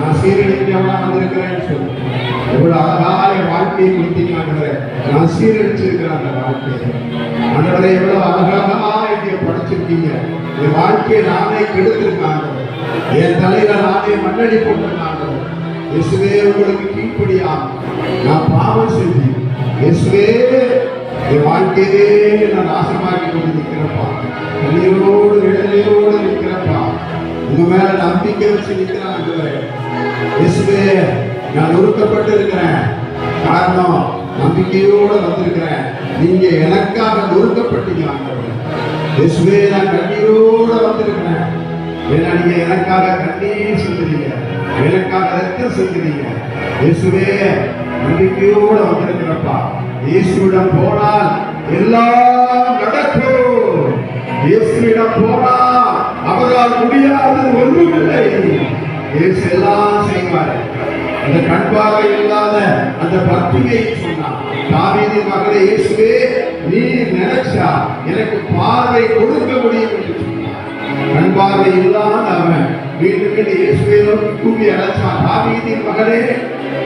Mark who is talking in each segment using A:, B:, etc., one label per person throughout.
A: நான் சீரழிக்கிறவனா வந்திருக்கிறேன்னு சொல்லு. எவ்வளவு அழகாய வாழ்க்கையை கொடுத்தீங்க ஆண்டவரே. நான் சீரழிச்சிருக்கிறேன் அந்த வாழ்க்கையை. ஆண்டவரே எவ்வளவு அழகழகா இங்கே படைச்சிருக்கீங்க. என் வாழ்க்கையை நானே கெடுத்திருக்கேன் ஆண்டவரே. என் தலையில நானே மண்ணடி போட்டிருக்கேன் ஆண்டவரே. இயேசுவே உங்களுக்கு கீழ்ப்படியா நான் பாவம் செஞ்சு இயேசுவே என் வாழ்க்கையே நான் நாசமாக்கி கொண்டு நிற்கிறப்பா. கண்ணீரோடு விடுதலையோடு நிற்கிறப்பா. உங்க மேல நம்பிக்கை வச்சு நிற்கிறேன் ஆண்டவரே. இயேசுவே நான் நொறுக்கப்பட்டு இருக்கிறேன். காரணம் நம்பிக்கையோடு வந்திருக்கிறேன். நீங்க எனக்காக நொறுக்கப்பட்டீங்க ஆண்டவரே. இயேசுவே நான் கண்ணீரோடு வந்திருக்கிறேன். ஏன்னா நீங்க எனக்காக கண்ணீர் செஞ்சுறீங்க, எனக்காக ரத்தம் செஞ்சுறீங்க. இயேசுவே நம்பிக்கையோடு வந்திருக்கிறப்பா. இயேசுவிடம் போனால் எல்லாம் நடக்கும். இயேசுவிடம் போனால் அவரால் முடியாதது ஒன்றுமில்லை. இயேசு எல்லாம் செய்வார். அந்த கண்பார்வை இல்லாத அந்த பத்திரிகையை சொன்னான். தாவீதின் மகனே இயேசுவே நீ நினைச்சா எனக்கு பார்வை கொடுக்க முடியும் என்று சொன்னார். கண்பார்வை இல்லாத அவன் மீண்டும் மீண்டும் இயேசுவை நோக்கி கூப்பி அழைச்சான். தாவீதின் மகனே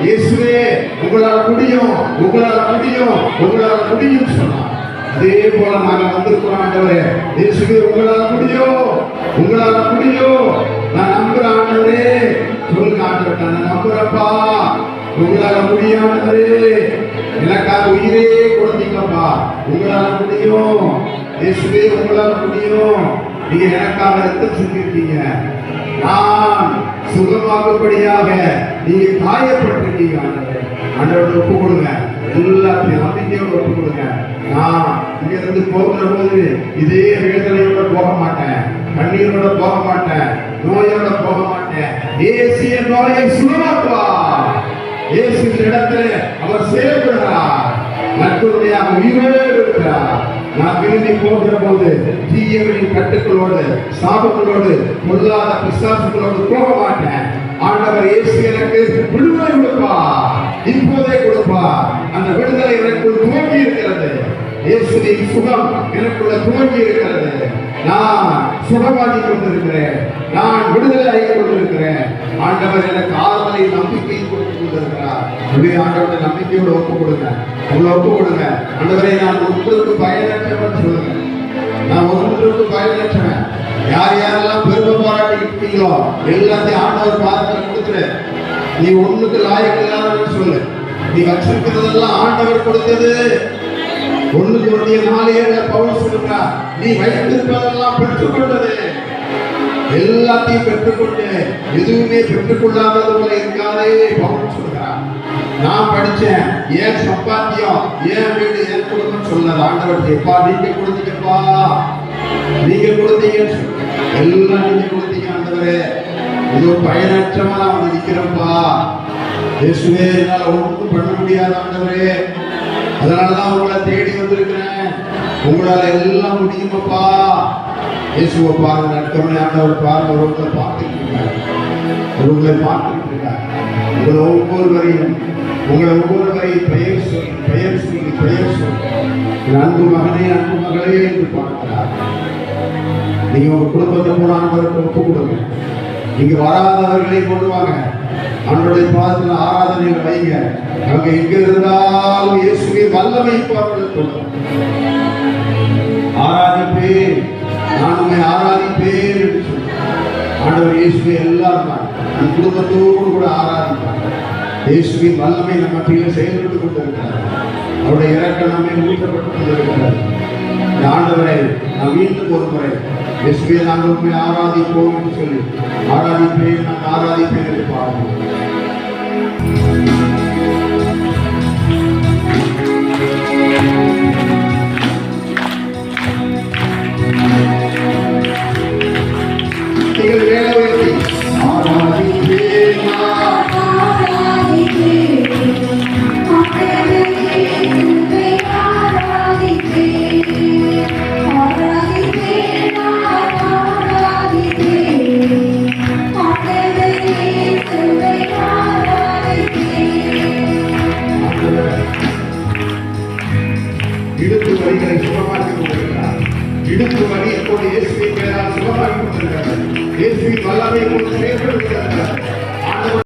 A: இயேசுவே உங்களால் முடியும், உங்களால் முடியும், உங்களால் முடியும் சொன்னார். அதே போல நாங்க வந்திருக்கிறோம் ஆண்டவரே. இயேசுவே உங்களால் முடியும், உங்களால் முடியும். நான் நம்புறேன் ஆண்டவரே. சொல்லுங்க ஆண்டவரே, நான் நம்புறப்பா. உங்களால முடியாதவரே. எனக்காக உயிரே கொடுத்தீங்கப்பா. உங்களால முடியும் இயேசுவே, உங்களால முடியும். நீங்க எனக்காக ரத்தம் செஞ்சிருக்கீங்க. நான் சுகமாகும்படியாக நீங்க காயப்பட்டிருக்கீங்க ஆண்டவரே. ஆண்டவரோட ஒப்பு கொடுங்க. எல்லாத்தையும் நம்பிக்கையோட ஒப்பு கொடுங்க. நான் இங்க இருந்து போகிற போது இதே வேதனையோட போக மாட்டேன், கண்ணீரோட போக மாட்டேன், நோயோட போக மாட்டேன். இயேசு நோயை சுகமாக்குவார். இயேசு இடத்துல அவர் செயல்படுகிறார். நற்கருணையா உயிரோடு இருக்கிறார். நான் விரும்பி போகிற போது தீயவனின் கட்டுக்களோடு சாபங்களோடு பொல்லாத பிசாசுகளோடு போக மாட்டேன். ஆண்டவர் இயேசு எனக்கு விடுதலை கொடுப்பார். இப்போதே கொடுப்பார். அந்த விடுதலை எனக்குள் துவங்கி இருக்கிறது. இயேசுவின் சுகம் எனக்குள்ள துவங்கி இருக்கிறது. நான் சுகமாகி கொண்டிருக்கிறேன். நான் விடுதலை ஆகி கொண்டிருக்கிறேன். ஆண்டவர் எனக்கு ஆறுதலை நம்பிக்கையை கொடுத்து கொண்டிருக்கிறார். ஆண்டவரை நம்பிக்கையோட ஒப்பு கொடுங்க. உங்களை ஒப்பு கொடுங்க. ஆண்டவரை நான் ஒன்றுக்கு பயனற்றவன் சொல்லுங்க. நான் ஒன்றுக்கு பயனற்றவன். யார் யாரெல்லாம் பெருமை பாராட்டி இருக்கீங்களோ எல்லாத்தையும் ஆண்டவர் பாதத்தில் கொடுத்துரு. நீ ஒண்ணுக்கு லாயக்கில்லாதன்னு சொல்லு. நீ வச்சிருக்கிறதெல்லாம் ஆண்டவர் கொடுத்தது. 1 Corinthians 4:7 பவுல் சொல்றார், நீ வைத்திருப்பதெல்லாம் பெற்றுக்கொண்டது. எல்லாத்தையும் பெற்றுக்கொண்டு எதுவுமே பெற்றுக்கொள்ளாதது போல இருக்காதே பவுல் சொல்றார். நான் படிச்சேன், ஏன் சம்பாத்தியம், ஏன் வீடு, ஏன் குடும்பம் சொன்னது ஆண்டவர். எப்பா நீங்க கொடுத்தீங்கப்பா, நீங்க கொடுத்தீங்கன்னு சொல்லு. எல்லாம் நீங்க கொடுத்தீங்க ஆண்டவரே. இது பயனற்றமா நான் வந்து நிக்கிறப்பா. இயேசுவே என்னால ஒன்றும் பண்ண முடியாத ஆண்டவரே. அதனாலதான் உங்களை தேடி வந்திருக்கிறேன். உங்களால எல்லாம் முடியுமப்பா. இயேசுவை பாருங்க. நற்கருணை ஆண்டவர் பாருங்க. உங்களை பார்த்துட்டு இருக்கார். உங்களை பார்த்துட்டு இருக்கார். உங்களை ஒவ்வொருவரையும் பெயர் சொல்லி பெயர் சொல்லி பெயர் சொல்லி அன்பு மகனே, அன்பு மகளே என்று பார்க்கிறார். நீங்க உங்க குடும்பத்தை கூட ஆண்டவருக்கு ஒப்பு கொடுங்க. நீங்க வராதவர்களை கொண்டு வாங்க. ஆண்டவருடைய பாதத்தில் ஆராதனைகள் வைங்க. அவங்க எங்க இருந்தாலும் இயேசுவை வல்லமை பார்ப்பது ஆராதிப்பேன், நான் உண்மை ஆராதிப்பேன் என்று சொல்றேன். ஆண்டவர் இயேசுவை எல்லாரும் குடும்பத்தோடு கூட ஆராதிப்பார். இயேசுவின் வல்லமை நம்ம மத்தியில் செயல்பட்டு கொண்டிருக்கிறார். அவருடைய இறக்கம் நம்மை ஊற்றப்பட்டு கொண்டிருக்கிறது. ஆண்டவரை நான் மீண்டும் ஒரு முறை இயேசுவை நாங்கள் உண்மை ஆராதிப்போம் என்று சொல்லி ஆராதிப்பேன், நான் ஆராதிப்பேன் என்று பாடுவோம்.